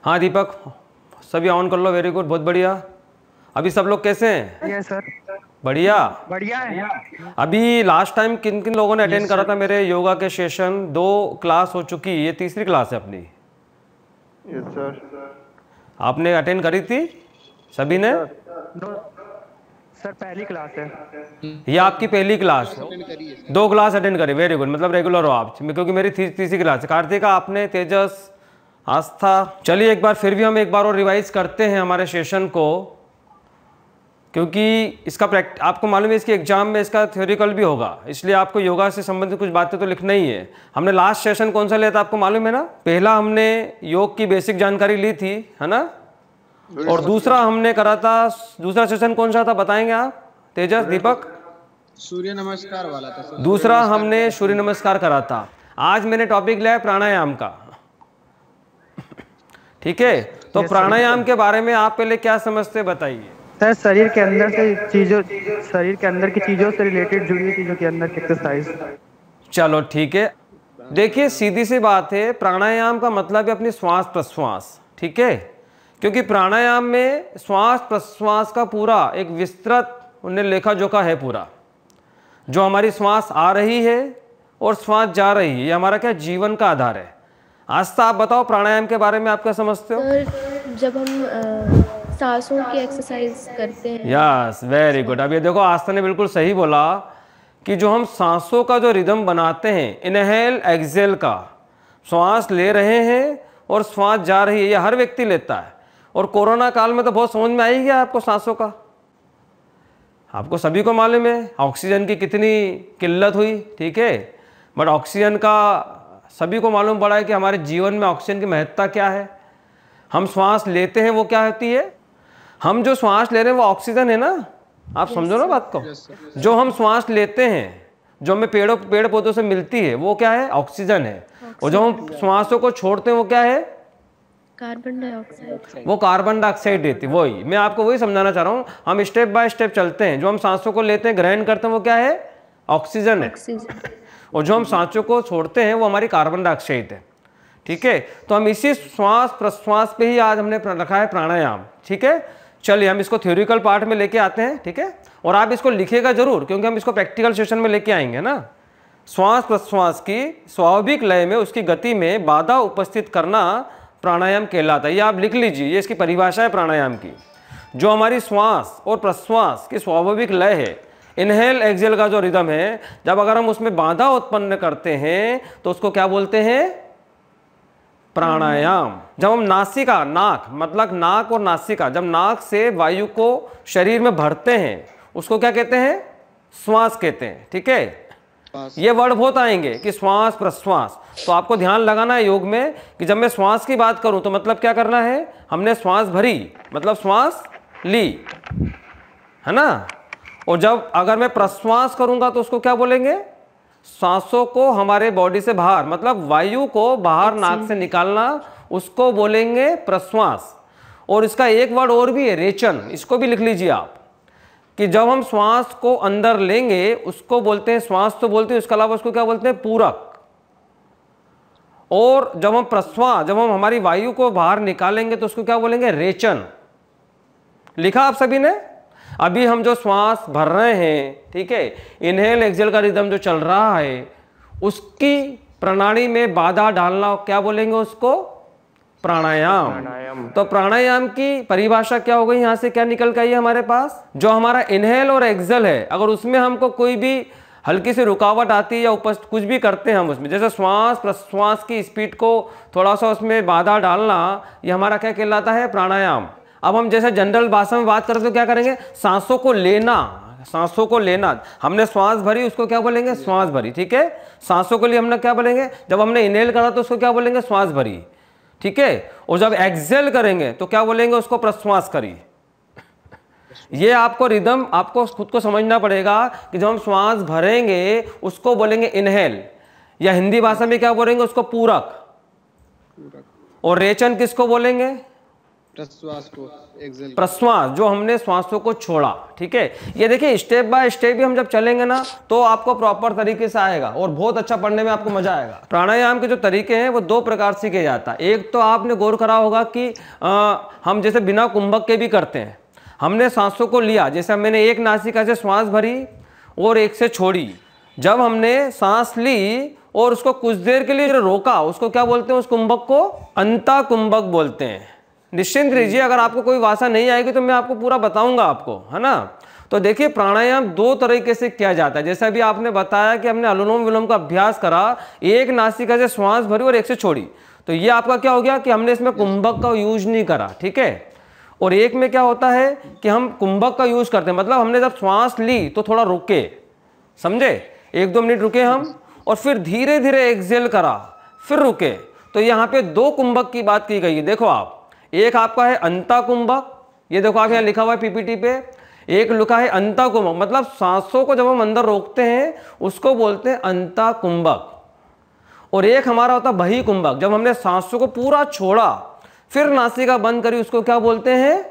हाँ दीपक, सभी ऑन कर लो। वेरी गुड, बहुत बढ़िया। अभी सब लोग कैसे हैं? Yes sir. बढ़िया। बढ़िया है। अभी लास्ट टाइम किन किन लोगों ने अटेंड यस करा सर। था मेरे योगा के सेशन? 2 क्लास हो चुकी, ये तीसरी क्लास है अपनी। Yes sir. आपने अटेंड करी थी सभी ने? दो सर, पहली क्लास है। ये आपकी पहली क्लास है? 2 क्लास अटेंड करी, वेरी गुड, मतलब रेगुलर हो आप, क्योंकि मेरी तीसरी क्लास है। कार्तिका आपने, तेजस, आस्था। चलिए एक बार फिर भी हम एक बार और रिवाइज करते हैं हमारे सेशन को, क्योंकि इसका आपको मालूम है इसकी एग्जाम में इसका थ्योरिकल भी होगा, इसलिए आपको योगा से संबंधित कुछ बातें तो लिखना ही है। हमने लास्ट सेशन कौन सा लिया था आपको मालूम है ना? पहला हमने योग की बेसिक जानकारी ली थी, है ना? और दूसरा हमने करा था, दूसरा सेशन कौन सा था बताएंगे आप तेजस, दीपक? सूर्य नमस्कार वाला था सर। दूसरा हमने सूर्य नमस्कार करा था। आज मैंने टॉपिक लिया है प्राणायाम का। ठीक है, तो प्राणायाम के बारे में आप पहले क्या समझते बताइए। सर, शरीर के अंदर की चीजों से रिलेटेड जुड़ी हुई चीजों के अंदर एक्सरसाइज। चलो ठीक है, देखिए सीधी सी बात है, प्राणायाम का मतलब है अपनी श्वास प्रश्वास। ठीक है, क्योंकि प्राणायाम में श्वास प्रश्वास का पूरा एक विस्तृत उन्हें लेखा जोखा है पूरा। जो हमारी श्वास आ रही है और श्वास जा रही है, ये हमारा क्या जीवन का आधार है। आस्था आप बताओ प्राणायाम के बारे में आप क्या समझते हो? सर, जब हम सांसों की एक्सरसाइज करते हैं। Yes, very good. अब ये देखो आस्था ने बिल्कुल सही बोला कि जो हम सांसों का जो रिदम बनाते हैं, इनहेल एक्सेल का, श्वास ले रहे हैं और श्वास जा रही है, ये हर व्यक्ति लेता है। और कोरोना काल में तो बहुत समझ में आई गया आपको सांसों का। आपको सभी को मालूम है ऑक्सीजन की कितनी किल्लत हुई। ठीक है, बट ऑक्सीजन का सभी को मालूम पड़ा है कि हमारे जीवन में ऑक्सीजन की महत्ता क्या है। हम श्वास लेते हैं वो क्या होती है? हम जो श्वास ले रहे हैं वो ऑक्सीजन है ना, आप समझो ना बात को। जो हम श्वास लेते हैं, जो हमें पेड़ पौधों से मिलती है, वो क्या है? ऑक्सीजन है। और जो हम श्वासों को छोड़ते हैं वो क्या है? Carbon dioxide. वो कार्बन डाइऑक्साइड देती है। वही मैं आपको वही समझाना चाह रहा हूँ। हम स्टेप बाय स्टेप चलते हैं। जो हम सांसों को लेते हैं, ग्रहण करते हैं, वो क्या है? ऑक्सीजन है। और जो हम सांसों को छोड़ते हैं वो हमारी कार्बन डाइऑक्साइड है। ठीक है, तो हम इसी श्वास प्रश्वास पे ही आज हमने रखा है प्राणायाम। ठीक है, चलिए हम इसको थ्योरिकल पार्ट में लेके आते हैं। ठीक है, और आप इसको लिखिएगा जरूर, क्योंकि हम इसको प्रैक्टिकल सेशन में लेके आएंगे ना। श्वास प्रश्वास की स्वाभाविक लय में उसकी गति में बाधा उपस्थित करना प्राणायाम कहलाता है। ये आप लिख लीजिए, ये इसकी परिभाषा है प्राणायाम की। जो हमारी श्वास और प्रश्वास की स्वाभाविक लय है, इनहेल एक्सेल का जो रिदम है, जब अगर हम उसमें बाधा उत्पन्न करते हैं तो उसको क्या बोलते हैं? प्राणायाम। जब हम नासिका, नाक मतलब नाक और नासिका, जब नाक से वायु को शरीर में भरते हैं उसको क्या कहते हैं? श्वास कहते हैं। ठीक है, ये वर्ड बहुत आएंगे कि श्वास प्रश्वास। तो आपको ध्यान लगाना है योग में कि जब मैं श्वास की बात करूं तो मतलब क्या करना है? हमने श्वास भरी मतलब श्वास ली, है ना। और जब अगर मैं प्रश्वास करूंगा तो उसको क्या बोलेंगे? सांसों को हमारे बॉडी से बाहर, मतलब वायु को बाहर नाक से निकालना, उसको बोलेंगे प्रश्वास। और इसका एक वर्ड और भी है, रेचन। इसको भी लिख लीजिए आप, कि जब हम श्वास को अंदर लेंगे उसको बोलते हैं, श्वास तो बोलते हैं, उसके अलावा उसको क्या बोलते हैं? पूरक। और जब हम प्रश्वास, जब हम हमारी वायु को बाहर निकालेंगे तो उसको क्या बोलेंगे? रेचन। लिखा आप सभी ने? अभी हम जो श्वास भर रहे हैं, ठीक है, इनहेल एक्सेल का रिदम जो चल रहा है, उसकी प्रणाली में बाधा डालना क्या बोलेंगे? उसको प्राणायाम। तो प्राणायाम की परिभाषा क्या हो गई? यहां से क्या निकल के आई है हमारे पास? जो हमारा इनहेल और एक्सेल है, अगर उसमें हमको कोई भी हल्की सी रुकावट आती है या कुछ भी करते हैं हम उसमें, जैसे श्वास प्रश्वास की स्पीड को थोड़ा सा उसमें बाधा डालना, ये हमारा क्या कहलाता है? प्राणायाम। अब हम जैसे जनरल भाषा में बात करते तो क्या करेंगे? सांसों को लेना, सांसों को लेना। हमने श्वास भरी, उसको क्या बोलेंगे? श्वास भरी। ठीक है, सांसों के लिए हमने क्या बोलेंगे? जब हमने इनहेल करा तो उसको क्या बोलेंगे? श्वास भरी। ठीक है, और जब एक्सेल करेंगे तो क्या बोलेंगे? उसको प्रश्वास करी। ये आपको रिदम आपको खुद को समझना पड़ेगा कि जब हम श्वास भरेंगे उसको बोलेंगे इनहेल, या हिंदी भाषा में क्या बोलेंगे? उसको पूरक। और रेचन किसको बोलेंगे? प्रश्वास को एक्सेल प्रश्वास, जो हमने श्वासों को छोड़ा, ठीक है। ये देखिए स्टेप बाय स्टेप भी हम जब चलेंगे ना तो आपको प्रॉपर तरीके से आएगा और बहुत अच्छा पढ़ने में आपको मजा आएगा। प्राणायाम के जो तरीके हैं वो दो प्रकार से किया जाता है। एक तो आपने गौर करा होगा कि हम जैसे बिना कुंभक के भी करते हैं। हमने सांसों को लिया, जैसे मैंने एक नासिका से श्वास भरी और एक से छोड़ी। जब हमने सांस ली और उसको कुछ देर के लिए रोका, उसको क्या बोलते हैं? उस कुंभक को अंता कुंभक बोलते हैं। निश्चिंत रहिए, अगर आपको कोई भाषा नहीं आएगी तो मैं आपको पूरा बताऊंगा आपको, है ना। तो देखिए प्राणायाम दो तरीके से किया जाता है। जैसे अभी आपने बताया कि हमने अनुलोम विलोम का अभ्यास करा, एक नासिका से श्वास भरी और एक से छोड़ी, तो ये आपका क्या हो गया कि हमने इसमें कुंभक का यूज नहीं करा, ठीक है। और एक में क्या होता है कि हम कुंभक का यूज करते हैं, मतलब हमने जब श्वास ली तो थोड़ा रुके, समझे, 1-2 मिनट रुके हम और फिर धीरे धीरे एक्सेल करा, फिर रुके। तो यहाँ पे दो कुंभक की बात की गई है। देखो आप, एक आपका है अंता कुंभक, ये देखो आप यहाँ लिखा हुआ है पीपीटी पे, एक लिखा है अंता कुंभक, मतलब सांसों को जब हम अंदर रोकते हैं उसको बोलते हैं अंता कुंभक। और एक हमारा होता है बही कुंभक, जब हमने सांसों को पूरा छोड़ा फिर नासिका बंद करी, उसको क्या बोलते हैं?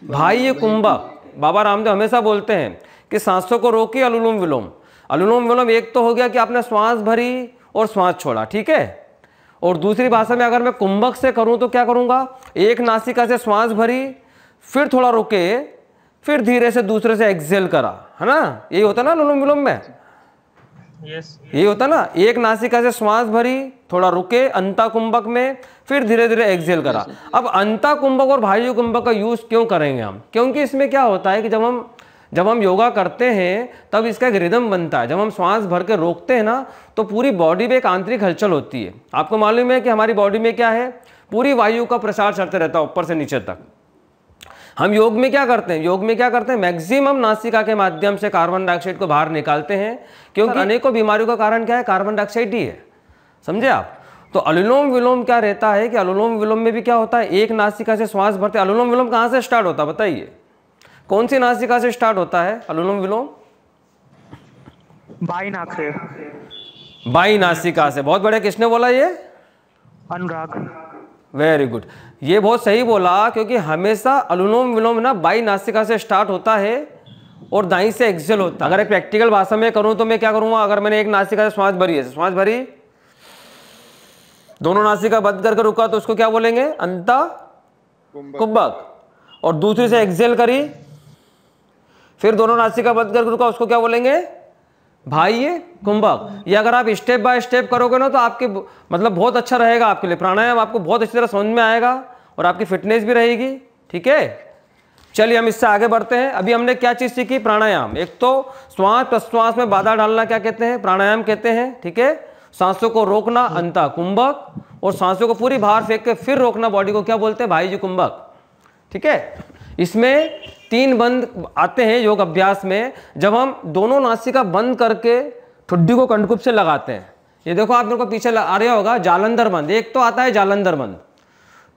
बाह्य कुंभक। बाबा रामदेव हमेशा बोलते हैं कि सांसों को रोकी अनुलोम विलोम। अनुलोम विलोम एक तो हो गया कि आपने श्वास भरी और श्वास छोड़ा, ठीक है। और दूसरी भाषा में अगर मैं कुंभक से करूं तो क्या करूंगा? एक नासिका से श्वास भरी, फिर थोड़ा रुके, फिर धीरे से दूसरे से एक्सेल करा, है ना। यही होता ना अनुलोम विलोम में, यही होता ना। एक नासिका से श्वास भरी, थोड़ा रुके अंता कुंभक में, फिर धीरे धीरे एक्सेल करा। अब अंता कुंभक और बाह्य कुंभक का यूज क्यों करेंगे हम? क्योंकि इसमें क्या होता है कि जब हम योगा करते हैं तब इसका एक रिदम बनता है। जब हम श्वास भर के रोकते हैं ना तो पूरी बॉडी में एक आंतरिक हलचल होती है। आपको मालूम है कि हमारी बॉडी में क्या है? पूरी वायु का प्रसार चलते रहता है ऊपर से नीचे तक। हम योग में क्या करते हैं? मैक्सिमम नासिका के माध्यम से कार्बन डाइऑक्साइड को बाहर निकालते हैं, क्योंकि अनेकों बीमारियों का कारण क्या है? कार्बन डाइऑक्साइड ही है, समझे आप। तो अनुलोम विलोम क्या रहता है कि अनुलोम विलोम में भी क्या होता है? एक नासिका से श्वास भरते। अनुलोम विलोम कहाँ से स्टार्ट होता है बताइए? कौन सी नासिका से स्टार्ट होता है अनुलोम विलोम? बाई नाक से। बाई नासिका से। बहुत बढ़िया, किसने बोला ये? अनुराग। वेरी गुड, ये बहुत सही बोला, क्योंकि हमेशा अनुलोम विलोम ना बाई नासिका से स्टार्ट होता है और दाई से एक्सेल होता है। अगर एक प्रैक्टिकल भाषा में करूं तो मैं क्या करूंगा? अगर मैंने एक नासिका से श्वास भरी है, श्वास भरी, दोनों नासिका बंद करके रुका तो उसको क्या बोलेंगे? अंता कुंभक। और दूसरी से एक्सेल करी, फिर दोनों नासिका बंद करके रुका, उसको क्या बोलेंगे? बाह्य कुंभक। ये अगर आप स्टेप बाय स्टेप करोगे ना तो आपके मतलब बहुत अच्छा रहेगा आपके लिए। प्राणायाम आपको बहुत अच्छी तरह समझ में आएगा और आपकी फिटनेस भी रहेगी, ठीक है। चलिए हम इससे आगे बढ़ते हैं। अभी हमने क्या चीज सीखी? प्राणायाम। एक तो श्वास प्रश्वास में बाधा डालना क्या कहते हैं? प्राणायाम कहते हैं, ठीक है। सांसों को रोकना अंता कुंभक, और सांसों को पूरी बाहर फेंक के फिर रोकना बॉडी को क्या बोलते हैं? बाह्य कुंभक, ठीक है। इसमें 3 बंद आते हैं योग अभ्यास में, जब हम दोनों नासिका बंद करके ठुड्डी को कंठकूप से लगाते हैं। ये देखो आप मेरे को पीछे आ रहा होगा, जालंधर बंद। एक तो आता है जालंधर बंद,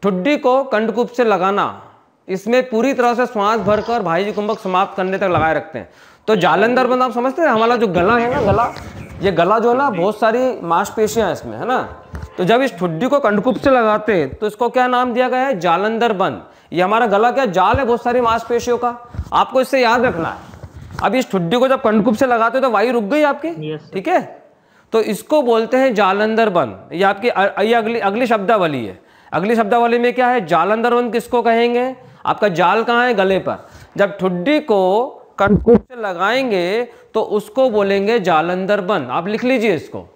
ठुड्डी को कंठकूप से लगाना। इसमें पूरी तरह से श्वास भरकर बाह्य कुंभक समाप्त करने तक लगाए रखते हैं। तो जालंधर बंद आप समझते हैं? हमारा जो गला है ना, गला, ये गला जो है ना, बहुत सारी मांसपेशियां हैं इसमें, है ना। तो जब इस ठुड्डी को कंठकूप से लगाते हैं तो इसको क्या नाम दिया गया है? जालंधर बंद। ये हमारा गला क्या जाल है बहुत सारी मांसपेशियों का, आपको इससे याद रखना है। अब इस ठुड्डी को जब कंठकूप से लगाते हो तो वायु रुक गई आपकी, ठीक है। तो इसको बोलते हैं जालंधर बंद। ये आपकी अगली शब्दावली है। अगली शब्दावली में क्या है? जालंधर बंद किसको कहेंगे? आपका जाल कहाँ है? गले पर। जब ठुड्डी को कंठकूप से लगाएंगे तो उसको बोलेंगे जालंधर बंद। आप लिख लीजिए इसको।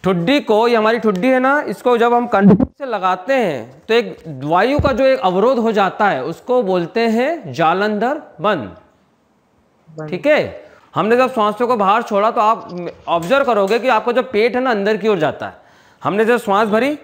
ठुड्डी को, ये हमारी ठुड्डी है ना, इसको जब हम कंठकूप से लगाते हैं तो एक वायु का जो एक अवरोध हो जाता है उसको बोलते हैं जालंधर बंद, ठीक है। हमने जब सांसों को बाहर छोड़ा तो आप ऑब्जर्व करोगे कि आपका जो पेट है ना अंदर की ओर जाता है। हमने जब श्वास भरी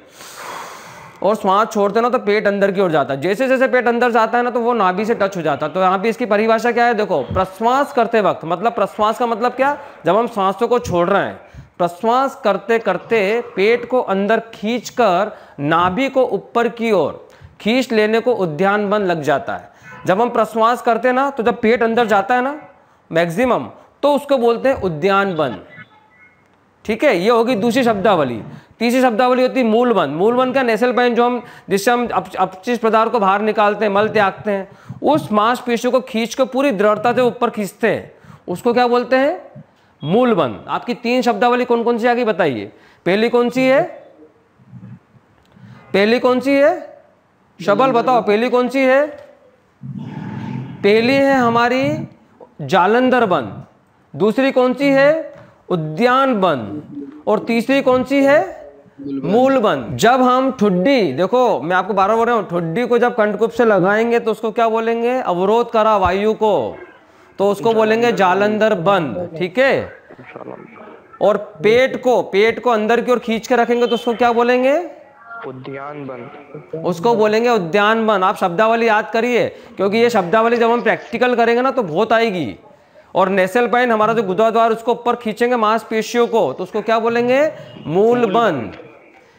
और श्वास छोड़ते ना तो पेट अंदर की ओर जाता है। जैसे जैसे पेट अंदर जाता है ना तो वो नाभि से टच हो जाता है। तो यहाँ पे इसकी परिभाषा क्या है? देखो, प्रश्वास करते वक्त, मतलब प्रश्वास का मतलब क्या? जब हम सांसों को छोड़ रहे हैं, प्रश्वास करते करते पेट को अंदर खींचकर नाभि को ऊपर की ओर खींच लेने को उद्यान बंद लग जाता है। जब हम प्रश्वास करते हैं ना तो जब पेट अंदर जाता है ना मैक्सिमम, तो उसको बोलते हैं उद्यान बंद। ठीक है, ये होगी दूसरी शब्दावली। तीसरी शब्दावली होती है मूलबंध। मूलबंध का नेसल पाइन जो हम जिससे हम अपचिष्ट पदार्थ को बाहर निकालते हैं, मल त्यागते हैं, उस मांसपेशियों को खींच कर पूरी दृढ़ता से ऊपर खींचते हैं, उसको क्या बोलते हैं? मूलबंध। आपकी 3 शब्दावली कौन कौन सी आ गई बताइए? पहली कौन सी है? पहली कौन सी है? शबल बताओ, पहली कौन सी है? पहली है हमारी जालंधर बंध, दूसरी कौन सी है? उद्यान बंध, और तीसरी कौन सी है? मूल बंध। जब हम ठुड्डी, देखो मैं आपको बार बार बोल रहा हूं, ठुड्डी को जब कंठकूप से लगाएंगे तो उसको क्या बोलेंगे? अवरोध करा वायु को, तो उसको बोलेंगे जालंधर बंध, ठीक है। और पेट को अंदर की ओर खींच के रखेंगे तो उसको क्या बोलेंगे? उद्यान बंद, उसको बोलेंगे उद्यान बंध। आप शब्दावली याद करिए, क्योंकि ये शब्दावली जब हम प्रैक्टिकल करेंगे ना तो बहुत आएगी। और नेसल पाइन हमारा जो गुदाद्वार, उसको ऊपर खींचेंगे मांसपेशियों को, तो उसको क्या बोलेंगे? मूल बंध।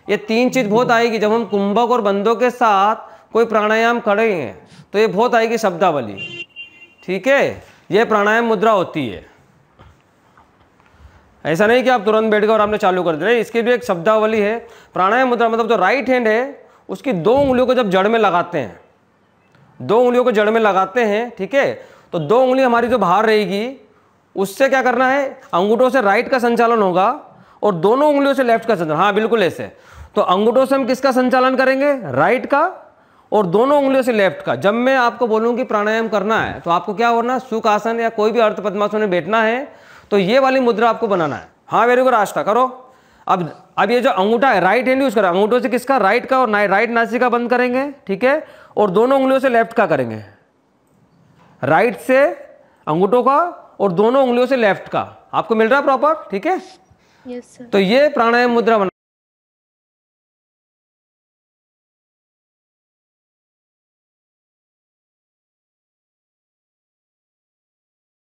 ये 3 चीज बहुत आएगी जब हम कुंभक और बंधों के साथ कोई प्राणायाम करेंगे, तो ये बहुत आएगी शब्दावली, ठीक है। ये प्राणायाम मुद्रा होती है। ऐसा नहीं कि आप तुरंत बैठ गए और आपने चालू कर दिया, इसकी भी एक शब्दावली है। प्राणायाम मुद्रा मतलब जो राइट हैंड है उसकी 2 उंगलियों को जब जड़ में लगाते हैं, 2 उंगलियों को जड़ में लगाते हैं, ठीक है, तो 2 उंगली हमारी जो बाहर रहेगी, उससे क्या करना है? अंगूठों से राइट का संचालन होगा और दोनों उंगलियों से लेफ्ट का संचालन। हाँ बिल्कुल ऐसे। तो अंगूठों से हम किसका संचालन करेंगे? राइट का, और दोनों उंगलियों से लेफ्ट का। जब मैं आपको बोलूँ कि प्राणायाम करना है तो आपको क्या होना? सुख आसन या कोई भी अर्ध पद्मासन में बैठना है, तो ये वाली मुद्रा आपको बनाना है। हाँ वेरी गुड आस्था, करो। अब ये जो अंगूठा है, राइट हैंड यूज करें, अंगूठों से किसका? राइट का, और राइट नासिका बंद करेंगे, ठीक है, और दोनों उंगलियों से लेफ्ट का करेंगे। राइट से अंगूठों का और दोनों उंगलियों से लेफ्ट का। आपको मिल रहा है प्रॉपर? ठीक है। Yes sir. तो ये प्राणायाम मुद्रा बना।